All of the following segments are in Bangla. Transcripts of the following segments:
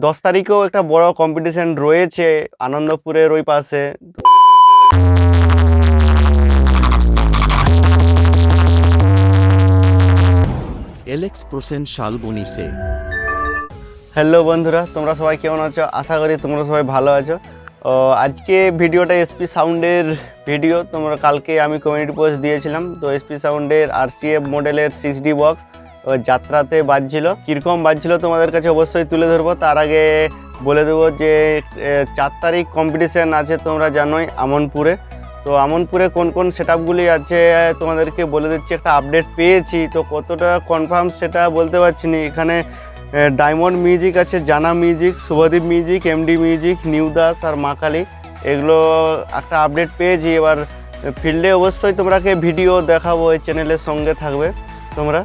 10 তারিখেও একটা বড় কম্পিটিশন রয়েছে আনন্দপুরের ওই পাশে। হ্যালো বন্ধুরা, তোমরা সবাই কেমন আছো? আশা করি তোমরা সবাই ভালো আছো। আজকে ভিডিওটা এসপি সাউন্ডের ভিডিও। তোমরা কালকে আমি কমিউনিটি পোস্ট দিয়েছিলাম, তো এসপি সাউন্ডের RCF মডেলের 6D বক্স যাত্রাতে বাজছিল। কীরকম বাজছিল তোমাদের কাছে অবশ্যই তুলে ধরবো। তার আগে বলে দেবো যে 4 তারিখ কম্পিটিশান আছে, তোমরা জানোই আমনপুরে। তো আমনপুরে কোন কোন সেটআপগুলি আছে তোমাদেরকে বলে দিচ্ছি। একটা আপডেট পেয়েছি, তো কতটা কনফার্ম সেটা বলতে পারছি না। এখানে ডায়মন্ড মিউজিক আছে, জানা music, Shubhadeep music, MD music, new Das আর মা কালী, এগুলো একটা আপডেট পেয়েছি। এবার ফিল্ডে অবশ্যই তোমরাকে ভিডিও দেখাবো, এই চ্যানেলের সঙ্গে থাকবে তোমরা।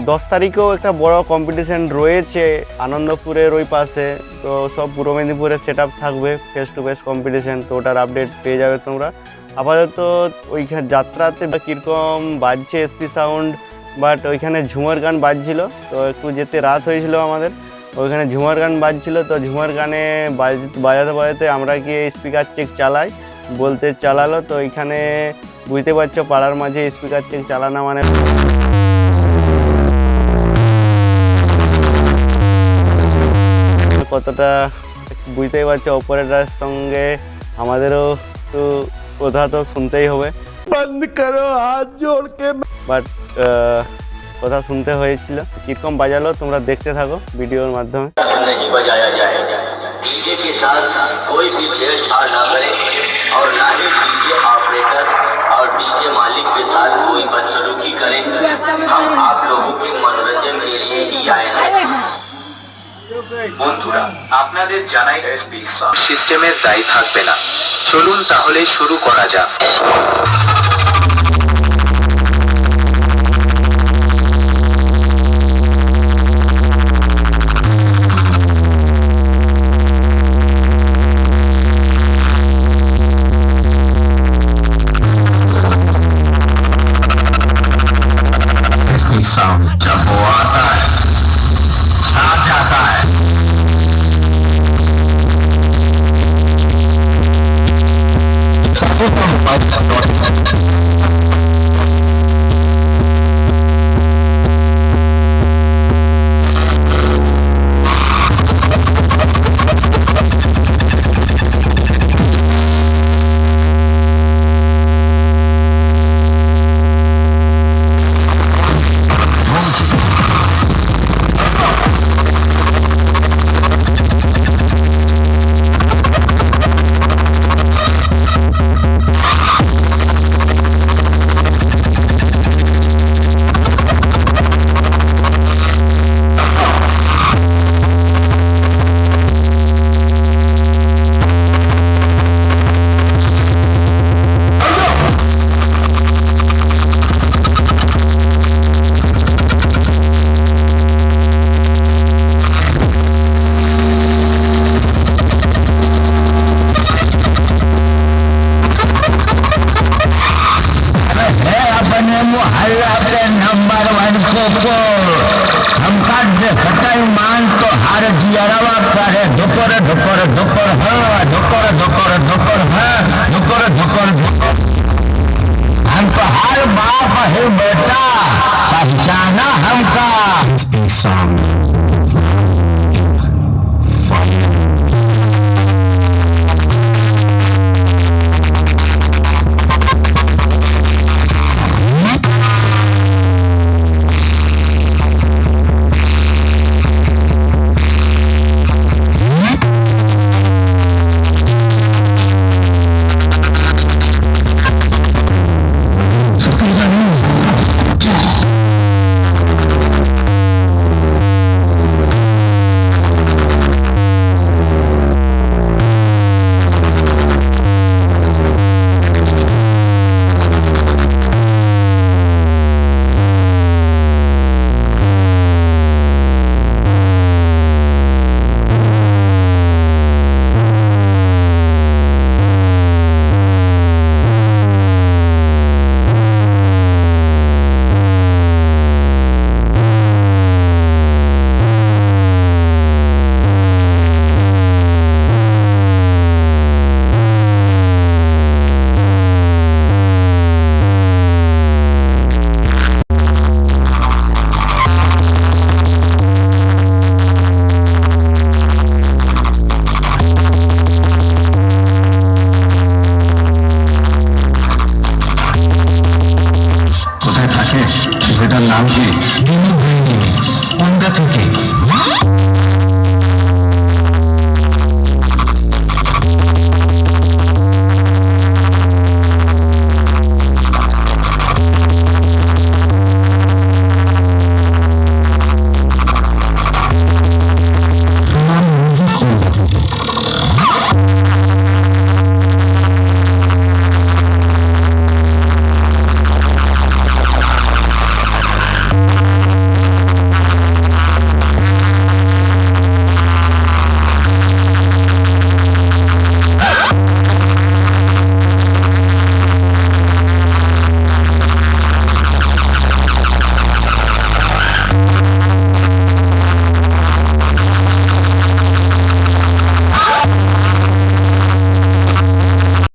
10 তারিখেও একটা বড় কম্পিটিশান রয়েছে আনন্দপুরের ওই পাশে। তো সব পূর্ব মেদিনীপুরের সেটআপ থাকবে, ফেস টু ফেস কম্পিটিশান। তো ওটার আপডেট পেয়ে যাবে তোমরা। আপাতত ওইখানে যাত্রাতে কীরকম বাজছে এসপি সাউন্ড, বাট ওইখানে ঝুমার গান বাজছিল। তো একটু যেতে রাত হয়েছিল আমাদের, ওইখানে ঝুমার গান বাজছিল। তো ঝুমার গানে বাজাতে বাজাতে আমরা গিয়ে স্পিকার চেক চালাই, বলতে চালালো। তো এইখানে বুঝতে পারছো পাড়ার মাঝে স্পিকার চেক চালানো মানে কতটা বুঝতেই পারছো। অপারেটরের সঙ্গে আমাদেরও একটু কথা তো শুনতেই হবে, বন্ধ করো হাত জোড় কে। বাট কথা শুনতে হয়েছিল। কিরকম বাজালো তোমরা দেখতে থাকো ভিডিওর মাধ্যমে। नहीं बजाया जाएगा डीजे के साथ कोई भी छेड़छाड़ ना करे और ना ही डीजे ऑपरेटर और डीजे मालिक के साथ कोई बदसलूकी करे। हम आप लोगों के मनोरंजन के लिए ही आए हैं। বন্ধুরা, আপনাদের জানাই এসপি সিস্টেমের দায়ী থাকবে না। চলুন তাহলে শুরু করা যাক। साउंड जब वो आता है छा जाता है। मान तो हर जियरवा करे धुकर धुकर धुकर हाँ धुकर धुकर धुकर हाँ धुकर धुकर धुकर। हमको हर बाप है बेटा पहचाना हमका। নাম কি? হোন্ডা থেকে